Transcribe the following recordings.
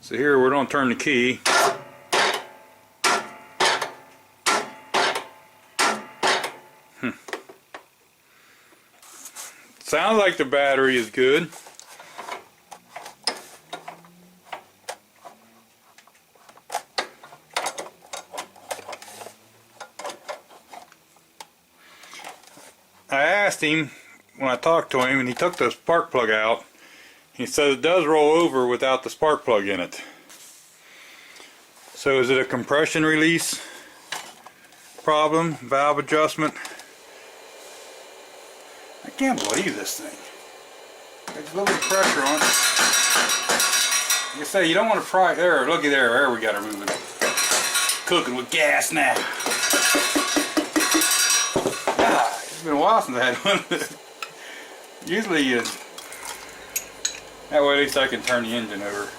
So here we're going to turn the key. Sounds like the battery is good. I asked him when I talked to him, and he took the spark plug out. He said it does roll over without the spark plug in it. So is it a compression release problem, valve adjustment? I can't believe this thing. There's a little bit of pressure on it. Like I say, you don't want to pry there. Looky there. There we got her moving. Cooking with gas now. It's been a while since I had one. Usually, that way at least I can turn the engine over.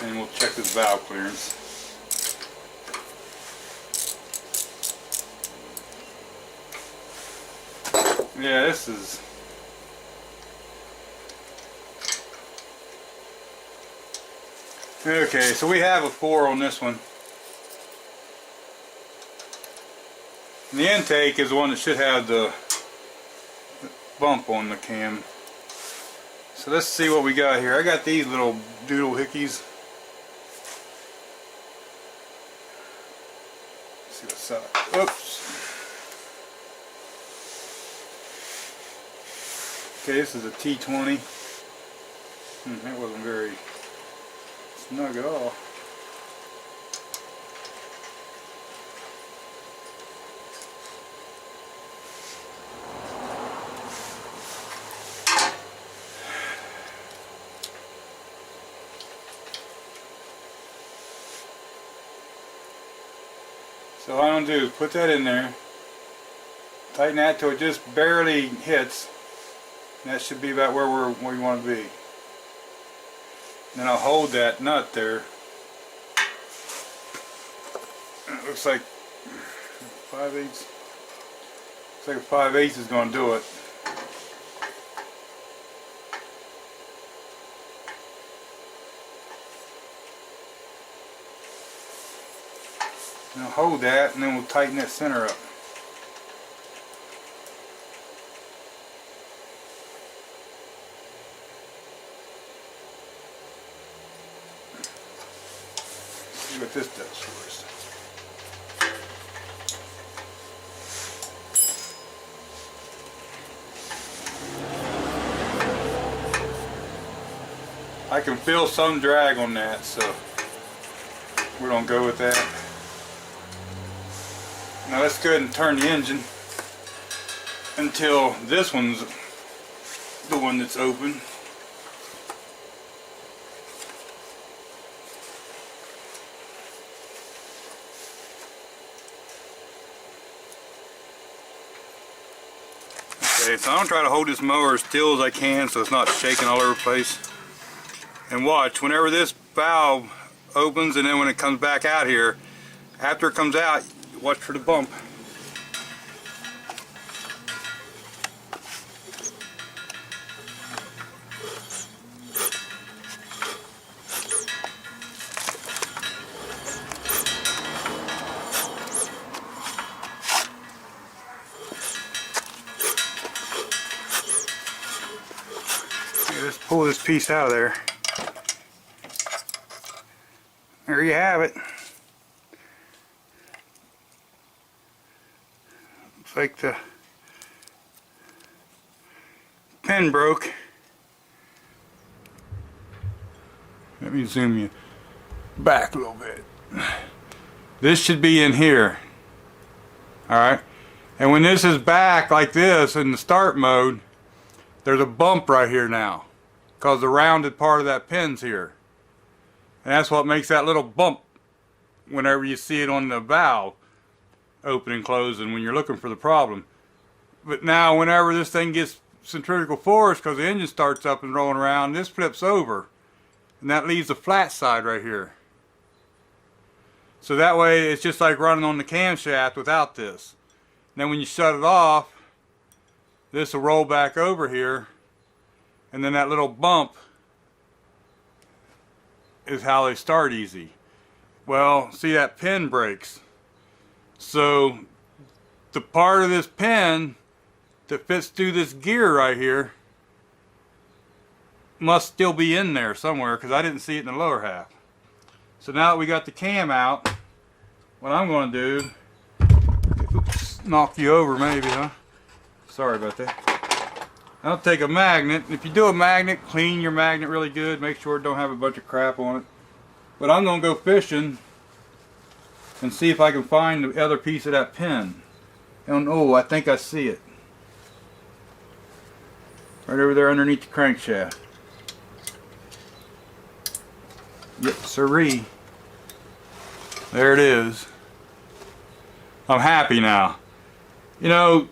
And we'll check this valve clearance. Yeah, this is... Okay, so we have a 4 on this one. And the intake is the one that should have the bump on the cam. So let's see what we got here. I got these little doodle hickeys. Let's see what side. Oops. Okay, this is a T20. That wasn't very snug at all. So what I'm going to do, put that in there, tighten that till it just barely hits. That should be about where we want to be. Then I'll hold that nut there. It looks like 5/8. Looks like a 5/8 is going to do it. And I'll hold that, and then we'll tighten that center up. See what this does for us. I can feel some drag on that, so we're going to go with that. Now let's go ahead and turn the engine until this one's the one that's open. Okay, so I'm going to try to hold this mower as still as I can so it's not shaking all over the place. And watch, whenever this valve opens and then when it comes back out here, after it comes out, watch for the bump. Okay, let's pull this piece out of there. There you have it. Looks like the pin broke. Let me zoom you back a little bit. This should be in here. Alright? And when this is back like this in the start mode, there's a bump right here now. Because the rounded part of that pin's here. And that's what makes that little bump whenever you see it on the valve open and close and when you're looking for the problem. But now whenever this thing gets centrifugal force, because the engine starts up and rolling around, this flips over. And that leaves the flat side right here. So that way it's just like running on the camshaft without this. And then when you shut it off, this will roll back over here. And then that little bump is how they start easy. Well, see, that pin breaks. So the part of this pin that fits through this gear right here must still be in there somewhere, because I didn't see it in the lower half. So now that we got the cam out, what I'm going to do, oops, knock you over maybe, huh? Sorry about that. I'll take a magnet. If you do a magnet, clean your magnet really good. Make sure it don't have a bunch of crap on it. But I'm going to go fishing and see if I can find the other piece of that pin. And oh, I think I see it. Right over there underneath the crankshaft. Yep, sirree. There it is. I'm happy now. You know,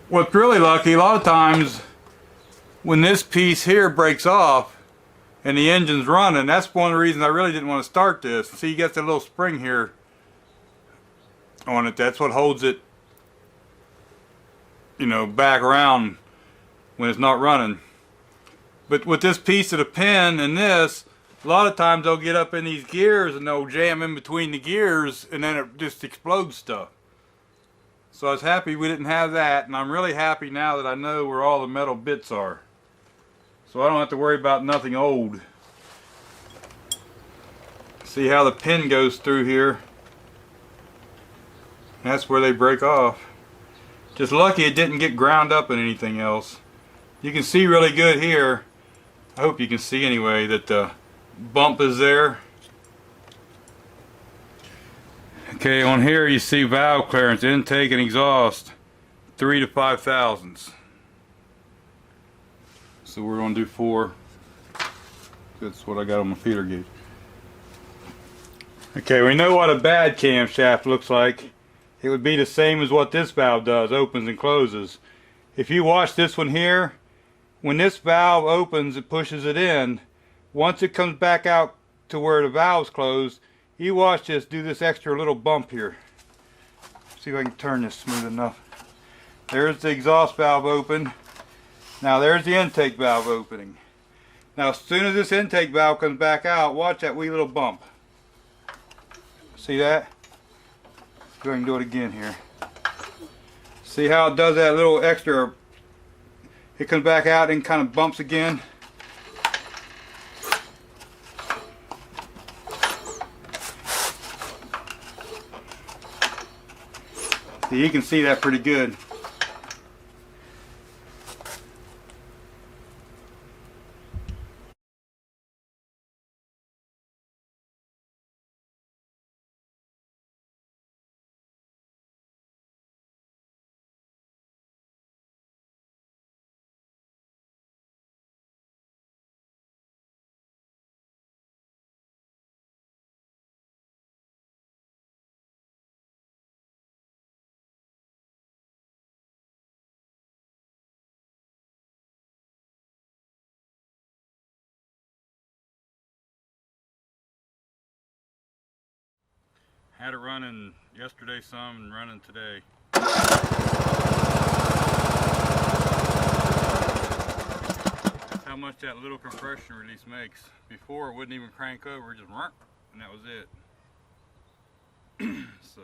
what's really lucky, a lot of times when this piece here breaks off and the engine's running, that's one of the reasons I really didn't want to start this. See, you got the little spring here on it. That's what holds it, you know, back around when it's not running. But with this piece of the pin and this, a lot of times they'll get up in these gears and they'll jam in between the gears, and then it just explodes stuff. So I was happy we didn't have that, and I'm really happy now that I know where all the metal bits are. So I don't have to worry about nothing old. See how the pin goes through here? That's where they break off. Just lucky it didn't get ground up in anything else. You can see really good here. I hope you can see anyway that the bump is there. Okay, on here you see valve clearance, intake and exhaust, 3 to 5 thousandths. So we're going to do 4. That's what I got on my feeder gauge. Okay, we know what a bad camshaft looks like. It would be the same as what this valve does, opens and closes. If you watch this one here, when this valve opens, it pushes it in. Once it comes back out to where the valve's closed, you watch this, do this extra little bump here. See if I can turn this smooth enough. There's the exhaust valve open. Now there's the intake valve opening. Now as soon as this intake valve comes back out, watch that wee little bump. See that? Go ahead and do it again here. See how it does that little extra, it comes back out and kind of bumps again. See, you can see that pretty good. Had it running yesterday some and running today. That's how much that little compression release makes. Before it wouldn't even crank over, just and that was it. So